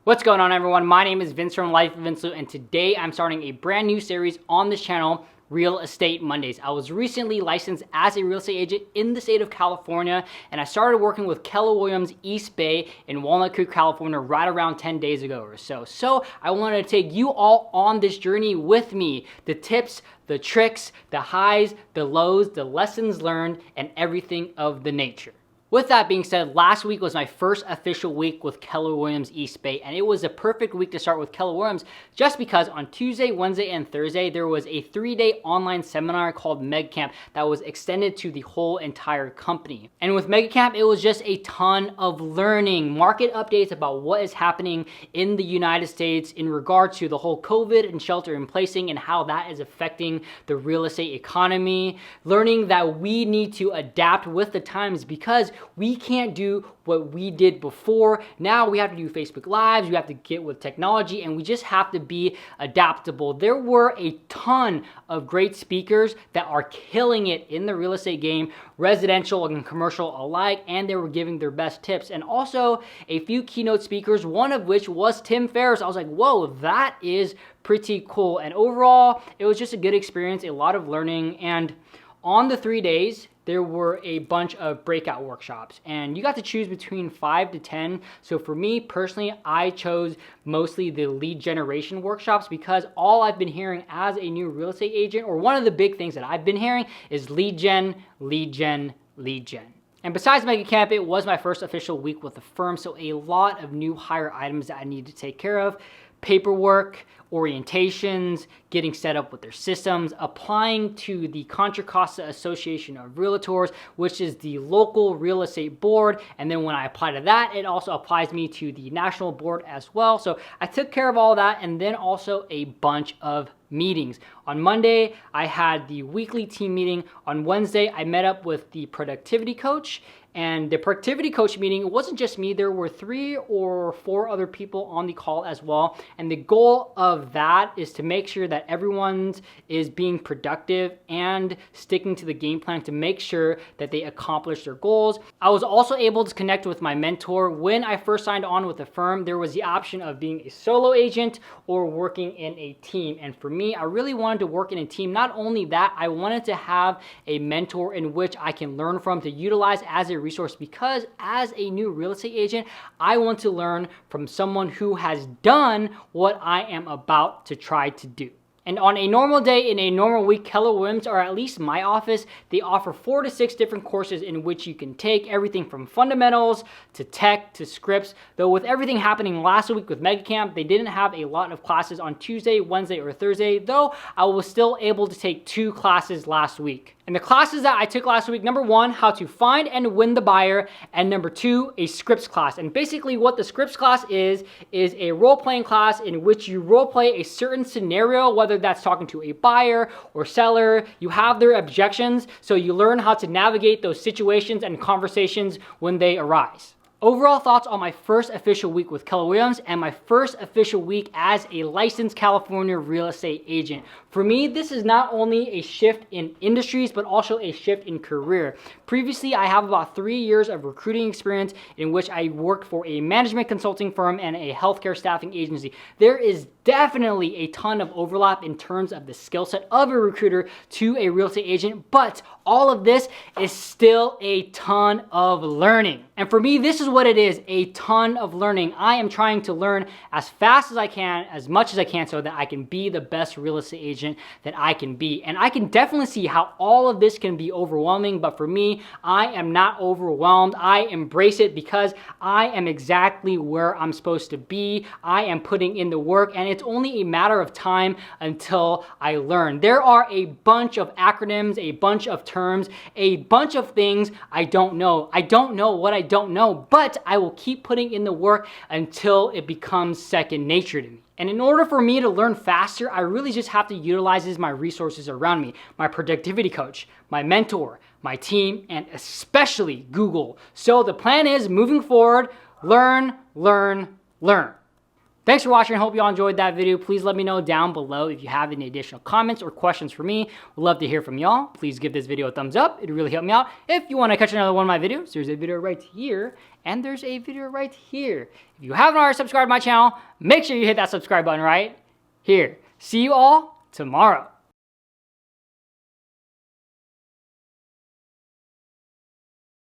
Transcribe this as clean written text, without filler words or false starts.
What's going on, everyone? My name is Vince from Life of Vincent Luu, and today I'm starting a brand new series on this channel, Real Estate Mondays. I was recently licensed as a real estate agent in the state of California, and I started working with Keller Williams East Bay in Walnut Creek, California, right around 10 days ago or so. So I wanted to take you all on this journey with me. The tips, the tricks, the highs, the lows, the lessons learned, and everything of the nature. With that being said, last week was my first official week with Keller Williams East Bay, and it was a perfect week to start with Keller Williams just because on Tuesday, Wednesday, and Thursday, there was a 3-day online seminar called Mega Camp that was extended to the whole entire company. And with Mega Camp, it was just a ton of learning, market updates about what is happening in the United States in regard to the whole COVID and shelter in placing and how that is affecting the real estate economy, learning that we need to adapt with the times because we can't do what we did before. Now we have to do Facebook Lives, we have to get with technology, and we just have to be adaptable. There were a ton of great speakers that are killing it in the real estate game, residential and commercial alike, and they were giving their best tips. And also a few keynote speakers, one of which was Tim Ferriss. I was like, whoa, that is pretty cool. And overall, it was just a good experience, a lot of learning. And on the 3 days, there were a bunch of breakout workshops, and you got to choose between 5 to 10. So for me personally, I chose mostly the lead generation workshops because all I've been hearing as a new real estate agent, or one of the big things that I've been hearing, is lead gen, lead gen, lead gen. And besides Mega Camp, it was my first official week with the firm, so a lot of new hire items that I need to take care of. Paperwork, orientations, getting set up with their systems, applying to the Contra Costa Association of Realtors, which is the local real estate board. And then when I apply to that, it also applies me to the national board as well. So I took care of all that, and then also a bunch of meetings. On Monday, I had the weekly team meeting. On Wednesday, I met up with the productivity coach. And the productivity coach meeting, it wasn't just me, there were 3 or 4 other people on the call as well. And the goal of that is to make sure that everyone is being productive and sticking to the game plan to make sure that they accomplish their goals. I was also able to connect with my mentor. When I first signed on with the firm, there was the option of being a solo agent or working in a team. And for me, I really wanted to work in a team. Not only that, I wanted to have a mentor in which I can learn from to utilize as a resource, because as a new real estate agent, I want to learn from someone who has done what I am about to try to do. And on a normal day, in a normal week, Keller Williams, or at least my office, they offer 4 to 6 different courses in which you can take everything from fundamentals to tech to scripts. Though with everything happening last week with Mega Camp, they didn't have a lot of classes on Tuesday, Wednesday, or Thursday, though I was still able to take 2 classes last week. And the classes that I took last week, number 1, how to find and win the buyer, and number 2, a scripts class. And basically what the scripts class is a role-playing class in which you role-play a certain scenario, whether that's talking to a buyer or seller. You have their objections, so you learn how to navigate those situations and conversations when they arise. Overall thoughts on my first official week with Keller Williams and my first official week as a licensed California real estate agent. For me, this is not only a shift in industries, but also a shift in career. Previously, I have about 3 years of recruiting experience in which I worked for a management consulting firm and a healthcare staffing agency. There is definitely a ton of overlap in terms of the skill set of a recruiter to a real estate agent, but all of this is still a ton of learning. And for me, this is what it is, a ton of learning. I am trying to learn as fast as I can, as much as I can, so that I can be the best real estate agent that I can be. And I can definitely see how all of this can be overwhelming, but for me, I am not overwhelmed. I embrace it because I am exactly where I'm supposed to be. I am putting in the work, and it's only a matter of time until I learn. There are a bunch of acronyms, a bunch of terms, a bunch of things I don't know. I don't know what I don't know, but I will keep putting in the work until it becomes second nature to me. And in order for me to learn faster, I really just have to utilize my resources around me, my productivity coach, my mentor, my team, and especially Google. So the plan is, moving forward, learn, learn, learn. Thanks for watching. I hope you all enjoyed that video. Please let me know down below if you have any additional comments or questions for me. Would love to hear from y'all. Please give this video a thumbs up. It'd really help me out. If you want to catch another one of my videos, there's a video right here and there's a video right here. If you haven't already subscribed to my channel, make sure you hit that subscribe button right here. See you all tomorrow.